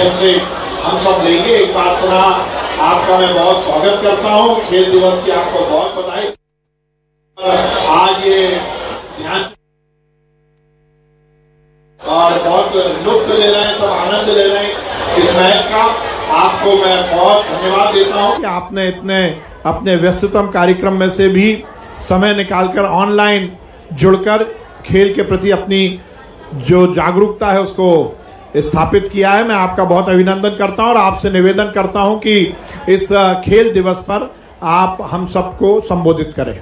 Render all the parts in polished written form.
माध्यम से हम सब लेंगे। एक बार पुनः आपका मैं बहुत स्वागत करता हूँ। खेल दिवस की आपको बहुत बधाई। आज ये ध्यान और बहुत लुत्फ ले रहे हैं, सब आनंद ले रहे हैं इस मैच का। आपको मैं बहुत धन्यवाद देता हूँ कि आपने इतने अपने व्यस्ततम कार्यक्रम में से भी समय निकालकर ऑनलाइन जुड़कर खेल के प्रति अपनी जो जागरूकता है उसको स्थापित किया है। मैं आपका बहुत अभिनंदन करता हूं और आपसे निवेदन करता हूं कि इस खेल दिवस पर आप हम सबको संबोधित करें।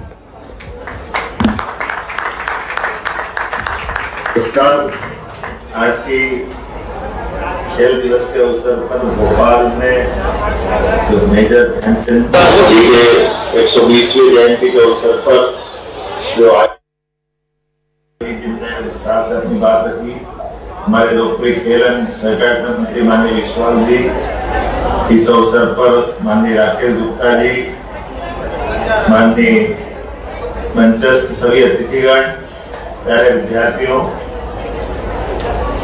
आज की खेल दिवस के अवसर पर भोपाल में जो मेजर ध्यानचंद जी के 120वीं जयंती के अवसर पर जो आज जिनने विस्तार से अपनी बात रखी, हमारे लोकप्रिय खेल एवं सहकारिता मंत्री माननीय विश्वास जी, इस अवसर पर माननीय राकेश गुप्ता जी, माननीय मंचस्थ सभी अतिथिगण, प्यारे विद्यार्थियों,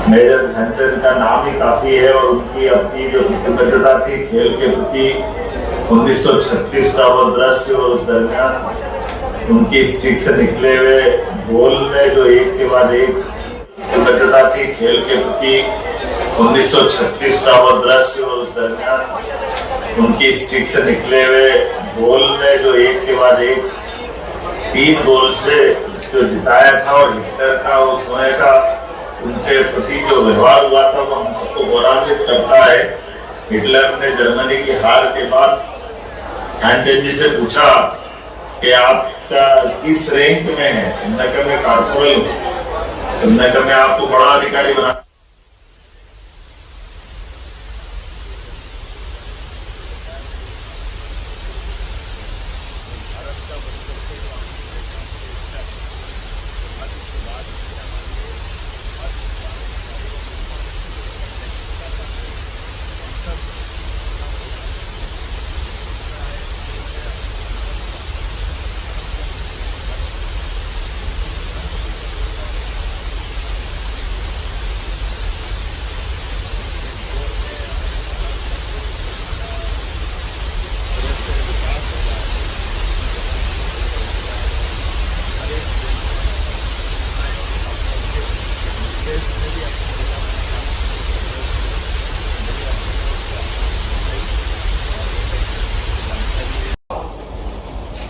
मेजर ध्यानचंद का नाम ही काफी है और उनकी अपनी जो प्रतिबद्धता थी खेल के प्रति 1936 का वो दृश्य और उस दरमियान उनकी स्टिक से निकले हुए गोल में जो एक के बाद एक प्रतिबद्धता थी खेल के प्रति 1936 का वो दृश्य और उस दरमियान उनकी स्टिक से निकले हुए गोल में जो एक के बाद एक 3 गोल से जो जिताया था और हिटलर का उस समय का उनके प्रति जो व्यवहार हुआ था वो हम सबको गौरवान्वित करता है। हिटलर ने जर्मनी की हार के बाद ध्यानचंद जी से पूछा कि आपका किस रैंक में है? उन्होंने कहा मैं कॉर्पोरल हूं। उन्होंने कहा मैं आपको बड़ा अधिकारी बना।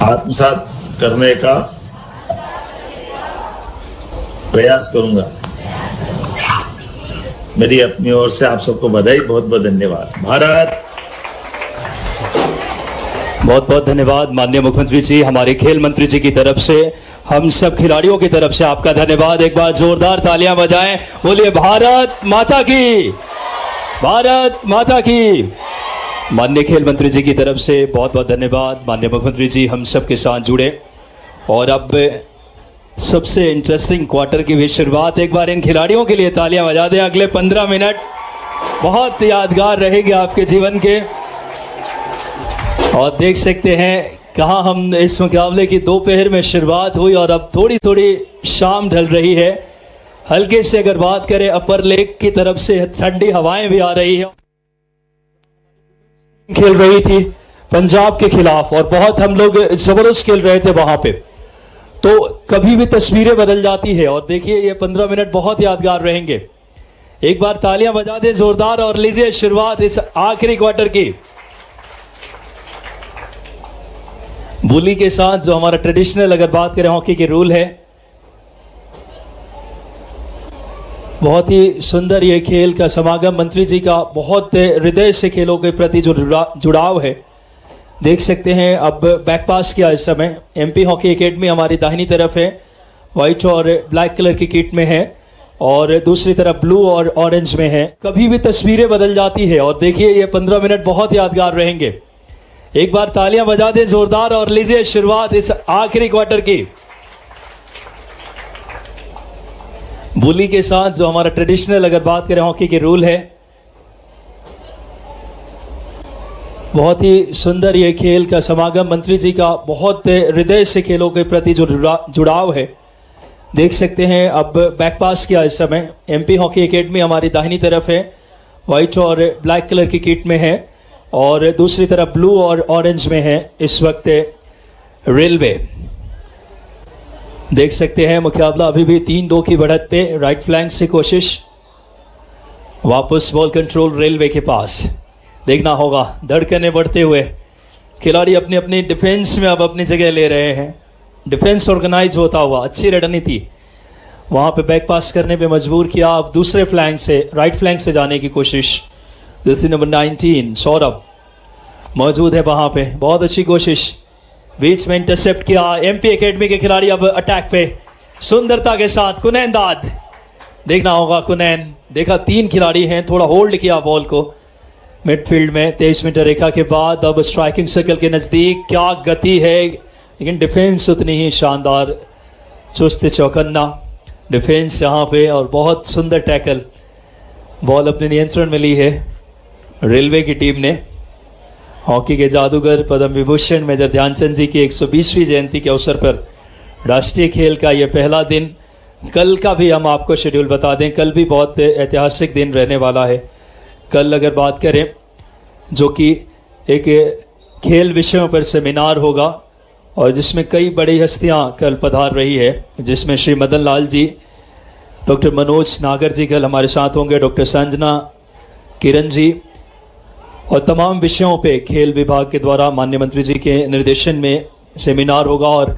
आत्मसात करने का प्रयास करूंगा। मेरी अपनी ओर से आप सबको बधाई, बहुत बहुत धन्यवाद। भारत बहुत बहुत धन्यवाद माननीय मुख्यमंत्री जी, हमारे खेल मंत्री जी की तरफ से हम सब खिलाड़ियों की तरफ से आपका धन्यवाद। एक बार जोरदार तालियां बजाएं, बोलिए भारत माता की, भारत माता की। माननीय खेल मंत्री जी की तरफ से बहुत बहुत धन्यवाद। माननीय मुख्यमंत्री जी हम सब के साथ जुड़े और अब सबसे इंटरेस्टिंग क्वार्टर की भी शुरुआत। एक बार इन खिलाड़ियों के लिए तालियां बजा दें। अगले 15 मिनट बहुत यादगार रहेंगे आपके जीवन के। और देख सकते हैं कहाँ हम इस मुकाबले की दोपहर में शुरुआत हुई और अब थोड़ी थोड़ी शाम ढल रही है। हल्के से अगर बात करें अपर लेक की तरफ से ठंडी हवाएं भी आ रही है। खेल रही थी पंजाब के खिलाफ और बहुत हम लोग जबरदस्त खेल रहे थे वहां पे। तो कभी भी तस्वीरें बदल जाती है और देखिए ये 15 मिनट बहुत यादगार रहेंगे। एक बार तालियां बजा दें जोरदार और लीजिए शुरुआत इस आखिरी क्वार्टर की। बुली के साथ जो हमारा ट्रेडिशनल अगर बात करें हॉकी के रूल है, बहुत ही सुंदर ये खेल का समागम। मंत्री जी का बहुत हृदय से खेलों के प्रति जो जुड़ाव है देख सकते हैं। अब बैक पास किया इस समय। एमपी हॉकी एकेडमी हमारी दाहिनी तरफ है, व्हाइट और ब्लैक कलर की किट में है और दूसरी तरफ ब्लू और ऑरेंज में है। कभी भी तस्वीरें बदल जाती है और देखिए ये 15 मिनट बहुत यादगार रहेंगे। एक बार तालियां बजा दें जोरदार और लीजिए शुरुआत इस आखिरी क्वार्टर की। बुली के साथ जो हमारा ट्रेडिशनल अगर बात करें हॉकी के रूल है, बहुत ही सुंदर ये खेल का समागम। मंत्री जी का बहुत हृदय से खेलों के प्रति जो जुड़ाव है देख सकते हैं। अब बैक पास किया इस समय। एमपी हॉकी एकेडमी हमारी दाहिनी तरफ है, व्हाइट और ब्लैक कलर की किट में है और दूसरी तरफ ब्लू और ऑरेंज में है इस वक्त रेलवे। देख सकते हैं मुकाबला अभी भी 3-2 की बढ़त पे। राइट फ्लैंक से कोशिश, वापस बॉल कंट्रोल रेलवे के पास। देखना होगा धड़कने बढ़ते हुए खिलाड़ी अपनी अपनी डिफेंस में अब अपनी जगह ले रहे हैं। डिफेंस ऑर्गेनाइज होता हुआ अच्छी रणनीति, वहां पे बैक पास करने पे मजबूर किया। अब दूसरे फ्लैंक से, राइट फ्लैंक से जाने की कोशिश। जर्सी नंबर 19 सौरभ मौजूद है वहां पे, बहुत अच्छी कोशिश, बीच में इंटरसेप्ट किया। एमपी एकेडमी के खिलाड़ी अब अटैक पे सुंदरता के साथ। कुनैन दाद, देखना होगा कुनैन, देखा 3 खिलाड़ी हैं, थोड़ा होल्ड किया बॉल को मिडफील्ड में। 23 मीटर रेखा के बाद अब स्ट्राइकिंग सर्कल के नजदीक, क्या गति है, लेकिन डिफेंस उतनी ही शानदार, चुस्त चौकन्ना डिफेंस यहाँ पे और बहुत सुंदर टैकल। बॉल अपने नियंत्रण में ली है रेलवे की टीम ने। हॉकी के जादूगर पद्म विभूषण मेजर ध्यानचंद जी की 120वीं जयंती के अवसर पर राष्ट्रीय खेल का यह पहला दिन। कल का भी हम आपको शेड्यूल बता दें, कल भी बहुत ऐतिहासिक दिन रहने वाला है। कल अगर बात करें जो कि एक खेल विषयों पर सेमिनार होगा और जिसमें कई बड़ी हस्तियां कल पधार रही है, जिसमें श्री मदन लाल जी, डॉक्टर मनोज नागर जी कल हमारे साथ होंगे, डॉक्टर संजना किरण जी, और तमाम विषयों पे खेल विभाग के द्वारा माननीय मंत्री जी के निर्देशन में सेमिनार होगा। और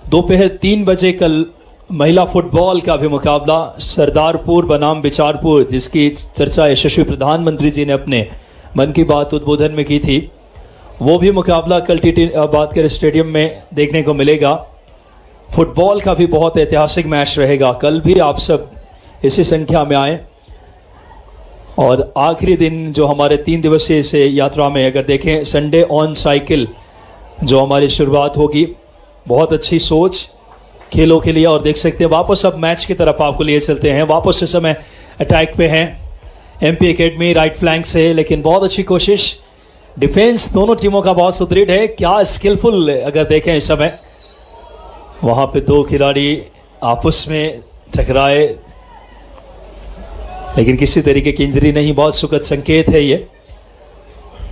दोपहर 3 बजे कल महिला फुटबॉल का भी मुकाबला सरदारपुर बनाम बिचारपुर, जिसकी चर्चा यशस्वी प्रधानमंत्री जी ने अपने मन की बात उद्बोधन में की थी, वो भी मुकाबला कल टीटी बातकर स्टेडियम में देखने को मिलेगा। फुटबॉल का भी बहुत ऐतिहासिक मैच रहेगा। कल भी आप सब इसी संख्या में आए। और आखिरी दिन जो हमारे 3 दिवसीय से यात्रा में अगर देखें, संडे ऑन साइकिल जो हमारी शुरुआत होगी, बहुत अच्छी सोच खेलों के लिए। और देख सकते हैं वापस अब मैच की तरफ आपको लिए चलते हैं। वापस इस समय अटैक पे हैं एमपी एकेडमी राइट फ्लैंक से, लेकिन बहुत अच्छी कोशिश। डिफेंस दोनों टीमों का बहुत सुदृढ़ है, क्या स्किलफुल अगर देखें इस समय। वहां पे 2 खिलाड़ी आपस में टकराए, लेकिन किसी तरीके की इंजरी नहीं, बहुत सुखद संकेत है ये।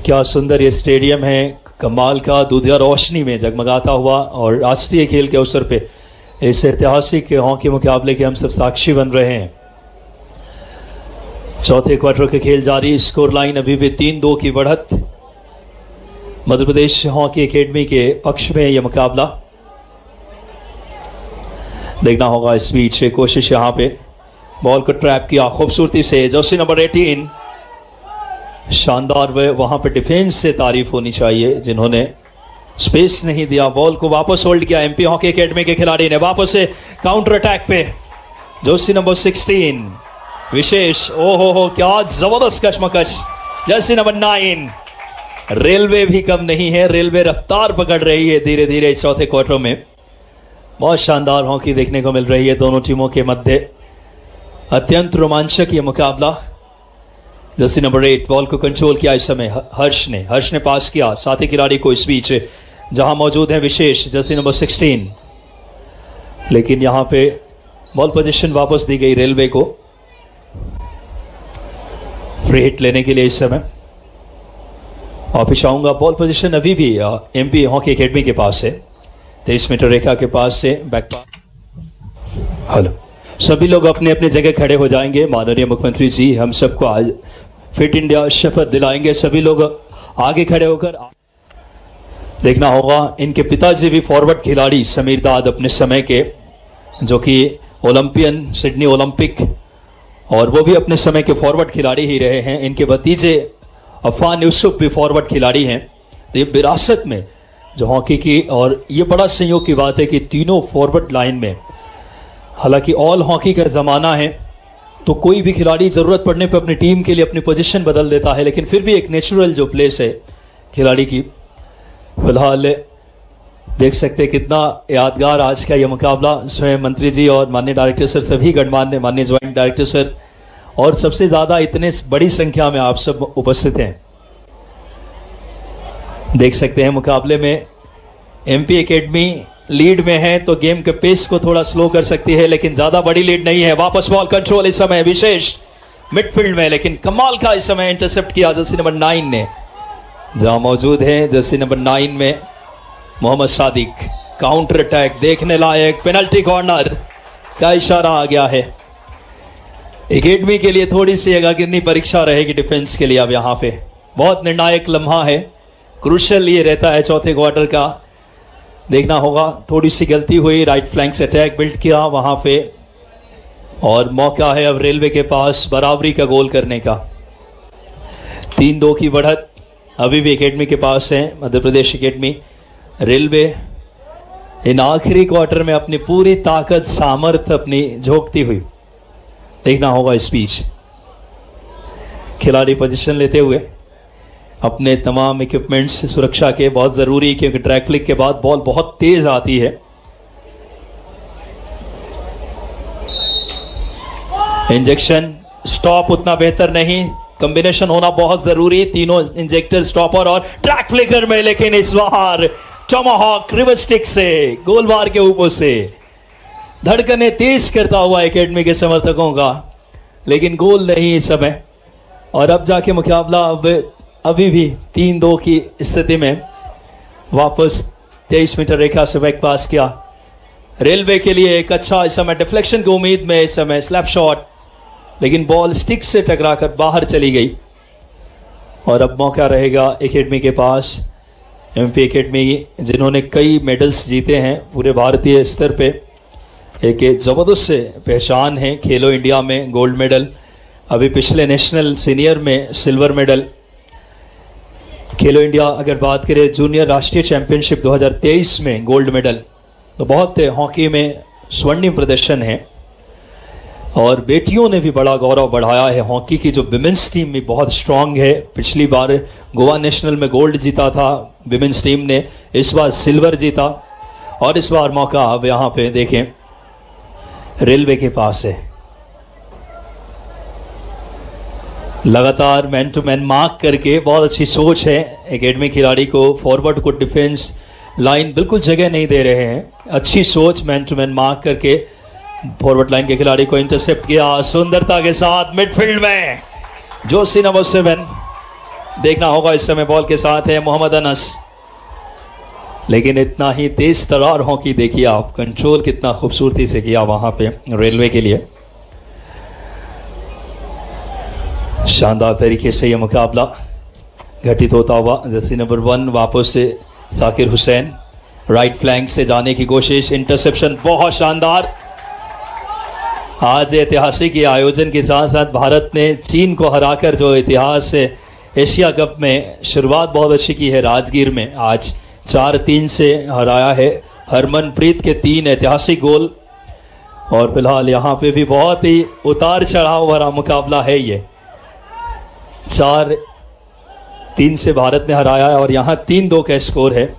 क्या सुंदर ये स्टेडियम है, कमाल का दूधिया रोशनी में जगमगाता हुआ। और राष्ट्रीय खेल के अवसर पे इस ऐतिहासिक हॉकी मुकाबले के हम सब साक्षी बन रहे हैं। चौथे क्वार्टर के खेल जारी, स्कोर लाइन अभी भी 3-2 की बढ़त मध्य प्रदेश हॉकी एकेडमी के पक्ष में यह मुकाबला। देखना होगा इस बीच कोशिश, यहां पे बॉल को ट्रैप किया खूबसूरती से जर्सी नंबर 18, शानदार। वहां पे डिफेंस से तारीफ होनी चाहिए जिन्होंने स्पेस नहीं दिया, बॉल को वापस होल्ड किया। एमपी हॉकी एकेडमी के खिलाड़ी ने वापस से काउंटर अटैक पे जर्सी नंबर 16 विशेष, ओहो हो क्या जबरदस्त कशमकश। जर्सी नंबर 9 रेलवे भी कम नहीं है, रेलवे रफ्तार पकड़ रही है धीरे धीरे इस चौथे क्वार्टर में। बहुत शानदार हॉकी देखने को मिल रही है दोनों टीमों के मध्य, अत्यंत रोमांचक ये मुकाबला। जर्सी नंबर 8 बॉल को कंट्रोल किया इस समय हर्ष ने पास किया साथी खिलाड़ी को इस बीच, जहां मौजूद है विशेष जर्सी नंबर 16, लेकिन यहां पे बॉल पोजीशन वापस दी गई रेलवे को फ्री हिट लेने के लिए इस समय। वापिस आऊंगा, बॉल पोजीशन अभी भी एमपी हॉकी एकेडमी के पास है, 23 मीटर रेखा के पास से बैक पास। हेलो, सभी लोग अपने अपने जगह खड़े हो जाएंगे। माननीय मुख्यमंत्री जी हम सबको आज फिट इंडिया शपथ दिलाएंगे। सभी लोग आगे खड़े होकर देखना होगा, इनके पिताजी भी फॉरवर्ड खिलाड़ी समीर दाद अपने समय के, जो कि ओलंपियन सिडनी ओलंपिक, और वो भी अपने समय के फॉरवर्ड खिलाड़ी ही रहे हैं। इनके भतीजे अफान यूसुफ भी फॉरवर्ड खिलाड़ी हैं। तो ये विरासत में जो हॉकी की, और ये बड़ा संयोग की बात है कि तीनों फॉरवर्ड लाइन में, हालांकि ऑल हॉकी का ज़माना है तो कोई भी खिलाड़ी ज़रूरत पड़ने पर अपनी टीम के लिए अपनी पोजीशन बदल देता है, लेकिन फिर भी एक नेचुरल जो प्लेस है खिलाड़ी की। फिलहाल देख सकते हैं कितना यादगार आज का यह मुकाबला। स्वयं मंत्री जी और माननीय डायरेक्टर सर, सभी गणमान्य माननीय ज्वाइंट डायरेक्टर सर, और सबसे ज़्यादा इतने बड़ी संख्या में आप सब उपस्थित हैं। देख सकते हैं मुकाबले में एमपी एकेडमी लीड में है तो गेम के पेस को थोड़ा स्लो कर सकती है, लेकिन ज्यादा बड़ी लीड नहीं है। वापस बॉल कंट्रोल इस समय विशेष मिडफील्ड में, लेकिन कमाल का इस समय इंटरसेप्ट किया जर्सी नंबर 9 ने, जहां मौजूद है जर्सी नंबर 9 में मोहम्मद सादिक। काउंटर अटैक देखने लायक, पेनल्टी कॉर्नर का इशारा आ गया है। एकेडमी के लिए थोड़ी सी अग्नि परीक्षा रहेगी डिफेंस के लिए। अब यहाँ पे बहुत निर्णायक लम्हा है, क्रूशल ये रहता है चौथे क्वार्टर का। देखना होगा, थोड़ी सी गलती हुई, राइट फ्लैंक से अटैक बिल्ड किया वहां पे, और मौका है अब रेलवे के पास बराबरी का गोल करने का। 3-2 की बढ़त अभी भी एकेडमी के पास है, मध्य प्रदेश एकेडमी। रेलवे इन आखिरी क्वार्टर में अपनी पूरी ताकत सामर्थ्य अपनी झोंकती हुई देखना होगा इस बीच। खिलाड़ी पोजीशन लेते हुए अपने तमाम इक्विपमेंट्स सुरक्षा के बहुत जरूरी, क्योंकि ट्रैक फ्लिक के बाद बॉल बहुत तेज आती है। इंजेक्शन स्टॉप उतना बेहतर नहीं, कॉम्बिनेशन होना बहुत जरूरी, तीनों इंजेक्टर स्टॉपर और ट्रैक फ्लिकर में। लेकिन इस बार टॉमाहॉक रिवर्स स्टिक से गोल बार के ऊपर से धड़कने तेज करता हुआ एकेडमी के समर्थकों का, लेकिन गोल नहीं इस समय। और अब जाके मुकाबला अब अभी भी 3-2 की स्थिति में वापस 23 मीटर रेखा से बैक पास किया। रेलवे के लिए एक अच्छा इस समय डिफ्लेक्शन की उम्मीद में, इस समय स्लैप शॉट, लेकिन बॉल स्टिक से टकराकर बाहर चली गई। और अब मौका रहेगा एकेडमी के पास। एमपी एकेडमी जिन्होंने कई मेडल्स जीते हैं पूरे भारतीय स्तर पे, एक ज़बरदस्त से पहचान है। खेलो इंडिया में गोल्ड मेडल, अभी पिछले नेशनल सीनियर में सिल्वर मेडल। खेलो इंडिया अगर बात करें जूनियर राष्ट्रीय चैंपियनशिप 2023 में गोल्ड मेडल, तो बहुत हॉकी में स्वर्णिम प्रदर्शन है। और बेटियों ने भी बड़ा गौरव बढ़ाया है। हॉकी की जो विमेंस टीम भी बहुत स्ट्रांग है। पिछली बार गोवा नेशनल में गोल्ड जीता था विमेंस टीम ने, इस बार सिल्वर जीता। और इस बार मौका अब यहाँ पे देखें रेलवे के पास है। लगातार मैन टू मैन मार्क करके, बहुत अच्छी सोच है एकेडमी खिलाड़ी को। फॉरवर्ड को डिफेंस लाइन बिल्कुल जगह नहीं दे रहे हैं, अच्छी सोच, मैन टू मैन मार्क करके फॉरवर्ड लाइन के खिलाड़ी को इंटरसेप्ट किया सुंदरता के साथ। मिडफील्ड में जोशी नंबर 7 देखना होगा इस समय बॉल के साथ है मोहम्मद अनस, लेकिन इतना ही तेज तरार हॉकी देखिए आप, कंट्रोल कितना खूबसूरती से किया वहां पे रेलवे के लिए। शानदार तरीके से यह मुकाबला घटित होता हुआ। जर्सी नंबर 1 वापस से साकिर हुसैन, राइट फ्लैंक से जाने की कोशिश, इंटरसेप्शन बहुत शानदार। आज ऐतिहासिक ये आयोजन के साथ साथ भारत ने चीन को हराकर जो इतिहास है एशिया कप में शुरुआत बहुत अच्छी की है। राजगीर में आज 4-3 से हराया है, हरमनप्रीत के 3 ऐतिहासिक गोल। और फिलहाल यहाँ पे भी बहुत ही उतार चढ़ाव भरा मुकाबला है। ये 4-3 से भारत ने हराया है और यहाँ 3-2 का स्कोर है।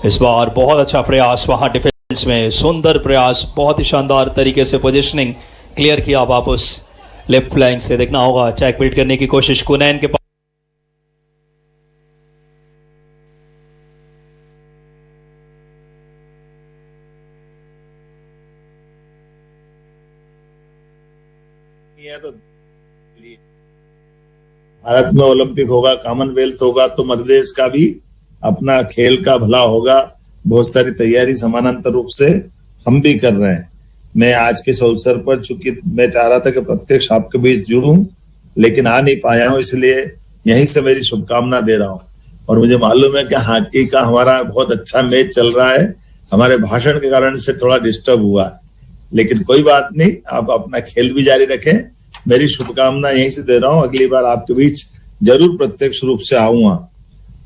इस बार बहुत अच्छा प्रयास वहाँ डिफेंस में, सुंदर प्रयास, बहुत ही शानदार तरीके से पोजीशनिंग क्लियर किया वापस लेफ्ट फ्लैंक से। देखना होगा अटैक बिल्ड करने की कोशिश कुनैन के पास। तो भारत में ओलंपिक होगा, कॉमनवेल्थ होगा, तो मध्य प्रदेश का भी अपना खेल का भला होगा। बहुत सारी तैयारी समानांतर रूप से हम भी कर रहे हैं। मैं आज के इस अवसर पर, चूंकि मैं चाह रहा था कि प्रत्यक्ष आपके बीच जुड़ूं, लेकिन आ नहीं पाया हूं, इसलिए यहीं से मेरी शुभकामना दे रहा हूं। और मुझे मालूम है कि हॉकी का हमारा बहुत अच्छा मैच चल रहा है, हमारे भाषण के कारण से थोड़ा डिस्टर्ब हुआ है, लेकिन कोई बात नहीं, आप अपना खेल भी जारी रखें। मेरी शुभकामना यहीं से दे रहा हूं, अगली बार आपके बीच जरूर प्रत्यक्ष रूप से आऊंगा।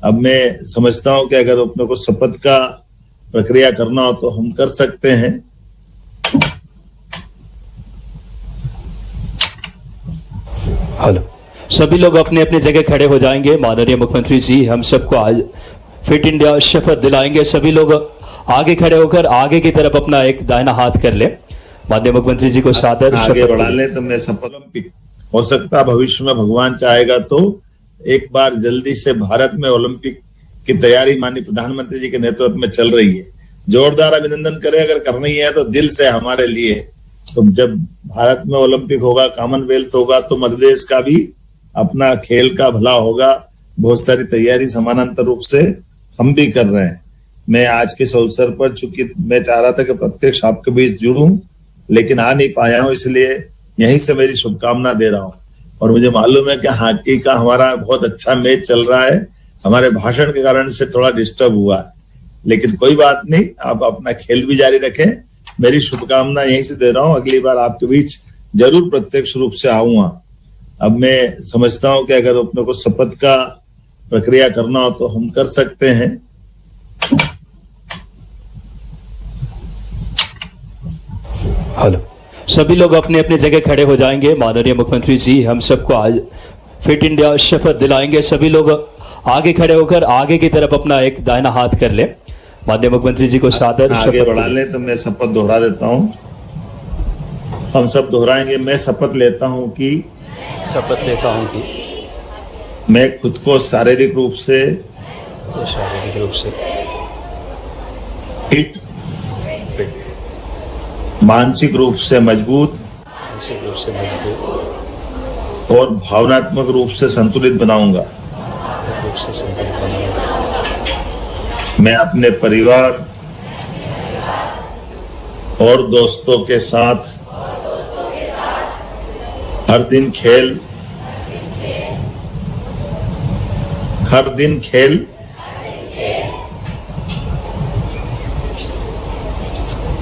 अब मैं समझता हूं कि अगर अपने को शपथ का प्रक्रिया करना हो तो हम कर सकते हैं। हेलो, सभी लोग अपने अपने जगह खड़े हो जाएंगे। माननीय मुख्यमंत्री जी हम सबको आज फिट इंडिया शपथ दिलाएंगे। सभी लोग आगे खड़े होकर आगे की तरफ अपना एक दाहिना हाथ कर ले। माननीय मुख्यमंत्री जी को सादर आगे बढ़ा ले। तो मैं शपथ, ओलंपिक हो सकता है भविष्य में भगवान चाहेगा तो एक बार जल्दी से भारत में ओलंपिक की तैयारी माननीय प्रधानमंत्री जी के नेतृत्व में चल रही है। जोरदार अभिनंदन करें, अगर करनी है तो दिल से हमारे लिए। तो जब भारत में ओलंपिक होगा, कॉमनवेल्थ होगा, तो मध्य प्रदेश का भी अपना खेल का भला होगा। बहुत सारी तैयारी समानांतर रूप से हम भी कर रहे हैं। मैं आज के इस अवसर पर, चूंकि मैं चाह रहा था कि प्रत्यक्ष आपके बीच जुड़ूं, लेकिन आ नहीं पाया हूं, इसलिए यहीं से मेरी शुभकामना दे रहा हूं। और मुझे मालूम है कि हॉकी का हमारा बहुत अच्छा मैच चल रहा है, हमारे भाषण के कारण से थोड़ा डिस्टर्ब हुआ है, लेकिन कोई बात नहीं, आप अपना खेल भी जारी रखें। मेरी शुभकामना यहीं से दे रहा हूं। अगली बार आपके बीच जरूर प्रत्यक्ष रूप से आऊंगा। अब मैं समझता हूं कि अगर अपने को शपथ का प्रक्रिया करना हो तो हम कर सकते हैं। हेलो, सभी लोग अपने अपने जगह खड़े हो जाएंगे। माननीय मुख्यमंत्री जी हम सबको आज फिट इंडिया शपथ दिलाएंगे। सभी लोग आगे खड़े होकर आगे की तरफ अपना एक दाहिना हाथ कर ले। माननीय मुख्यमंत्री जी को सादर आगे बढ़ा ले। तो मैं शपथ दोहरा देता हूं, हम सब दोहराएंगे। मैं शपथ लेता हूं कि मैं खुद को शारीरिक रूप से फिट, मानसिक रूप से मजबूत और भावनात्मक रूप से संतुलित बनाऊंगा। मैं अपने परिवार और दोस्तों के साथ हर दिन खेल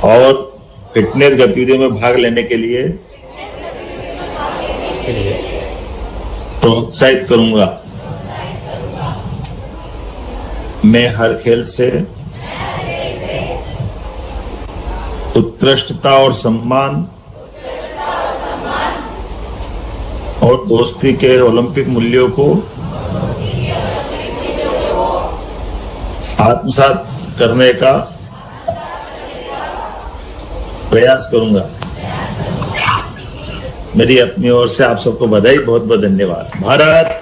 और फिटनेस गतिविधियों में भाग लेने के लिए प्रोत्साहित करूंगा। मैं हर खेल से उत्कृष्टता और सम्मान और दोस्ती के ओलंपिक मूल्यों को आत्मसात करने का प्रयास करूंगा। मेरी अपनी ओर से आप सबको बधाई, बहुत बहुत धन्यवाद। भारत।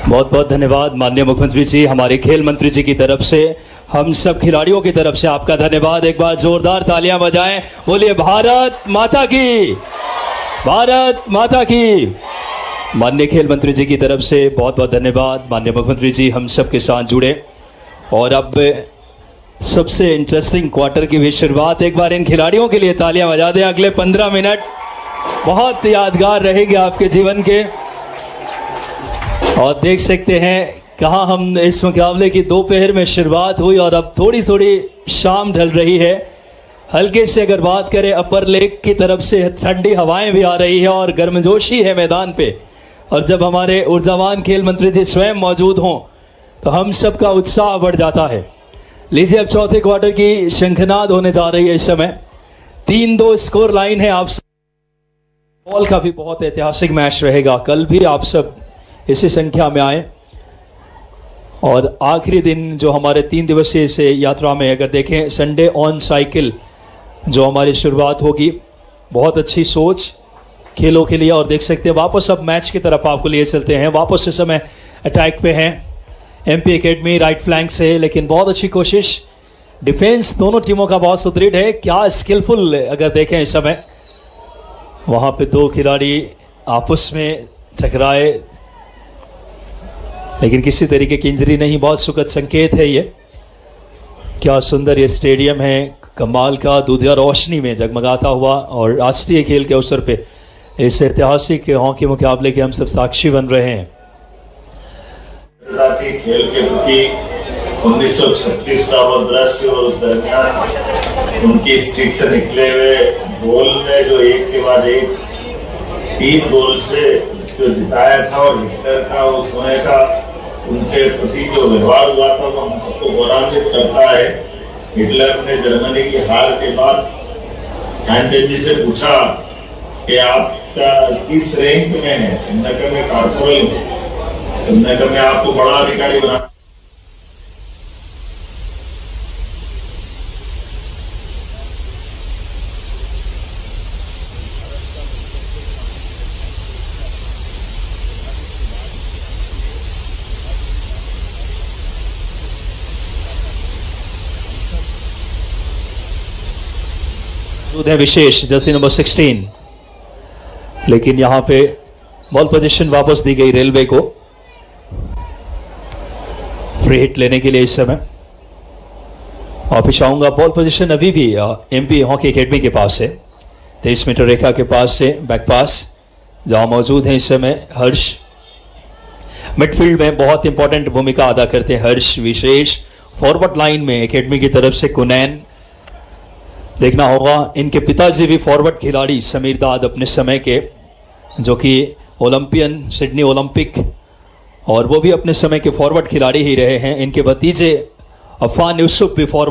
बहुत बहुत धन्यवाद माननीय मुख्यमंत्री जी। हमारे खेल मंत्री जी की तरफ से हम सब खिलाड़ियों की तरफ से आपका धन्यवाद। एक बार जोरदार तालियां बजाएं। बोलिए भारत माता की, भारत माता की। माननीय खेल मंत्री जी की तरफ से बहुत बहुत धन्यवाद। माननीय मुख्यमंत्री जी हम सब के साथ जुड़े और अब सबसे इंटरेस्टिंग क्वार्टर की भी शुरुआत। एक बार इन खिलाड़ियों के लिए तालियां बजा दें। अगले 15 मिनट बहुत यादगार रहेंगे आपके जीवन के। और देख सकते हैं कहाँ हम इस मुकाबले की दोपहर में शुरुआत हुई और अब थोड़ी थोड़ी शाम ढल रही है। हल्के से अगर बात करें अपर लेक की तरफ से ठंडी हवाएं भी आ रही है और गर्मजोशी है मैदान पे। और जब हमारे ऊर्जावान खेल मंत्री जी स्वयं मौजूद हों तो हम सबका उत्साह बढ़ जाता है। लीजिए अब चौथे क्वार्टर की शंखनाद होने जा रही है। इस समय 3-2 स्कोर लाइन है। आप बॉल का भी बहुत ऐतिहासिक मैच रहेगा। कल भी आप सब इसी संख्या में आए और आखिरी दिन जो हमारे 3 दिवसीय से यात्रा में अगर देखें संडे ऑन साइकिल जो हमारी शुरुआत होगी, बहुत अच्छी सोच खेलों के लिए। और देख सकते हैं वापस अब मैच की तरफ आपको लिए चलते हैं। वापस इस समय अटैक पे हैं एमपी एकेडमी राइट फ्लैंक से, लेकिन बहुत अच्छी कोशिश। डिफेंस दोनों टीमों का बहुत सुदृढ़ है। क्या स्किलफुल अगर देखें इस समय वहां पे 2 खिलाड़ी आपस में टकराए, लेकिन किसी तरीके की इंजरी नहीं। बहुत सुखद संकेत है ये। क्या सुंदर ये स्टेडियम है, कमाल का दूधिया रोशनी में जगमगाता हुआ। और राष्ट्रीय खेल के अवसर पे इस ऐतिहासिक हॉकी मुकाबले के हम सब साक्षी बन रहे हैं। खेल के प्रति 1936 का वो दृश्य और उस दरमियान उनकी स्टिक से निकले हुए गोल में जो एक के बाद एक 3 गोल से जो जिताया था और हिटलर का उस समय का उनके प्रति जो व्यवहार हुआ था वो हम सबको गौरवान्वित करता है। हिटलर ने जर्मनी की हार के बाद हैंजेल जी से पूछा कि आपका किस रैंक में है? उन्होंने कहा मैं कॉर्पोरल हूं। उन्होंने कहा मैं आपको बड़ा अधिकारी बना। मौजूद है विशेष जर्सी नंबर 16, लेकिन यहां पे बॉल पोजीशन वापस दी गई रेलवे को फ्री हिट लेने के लिए इस समय। और चाहूंगा बॉल पोजीशन अभी भी एमपी हॉकी एकेडमी के पास है, 23 मीटर रेखा के पास से बैक पास जहां मौजूद है इस समय हर्ष। मिडफील्ड में बहुत इंपॉर्टेंट भूमिका अदा करते हैं हर्ष विशेष। फॉरवर्ड लाइन में एकेडमी की तरफ से कुनैन। देखना होगा इनके पिताजी भी फॉरवर्ड खिलाड़ी समीर दाद अपने समय के, जो कि ओलंपियन सिडनी ओलंपिक, और वो भी अपने समय के फॉरवर्ड खिलाड़ी ही रहे हैं। इनके भतीजे अफान यूसुफ भी फॉरवर्ड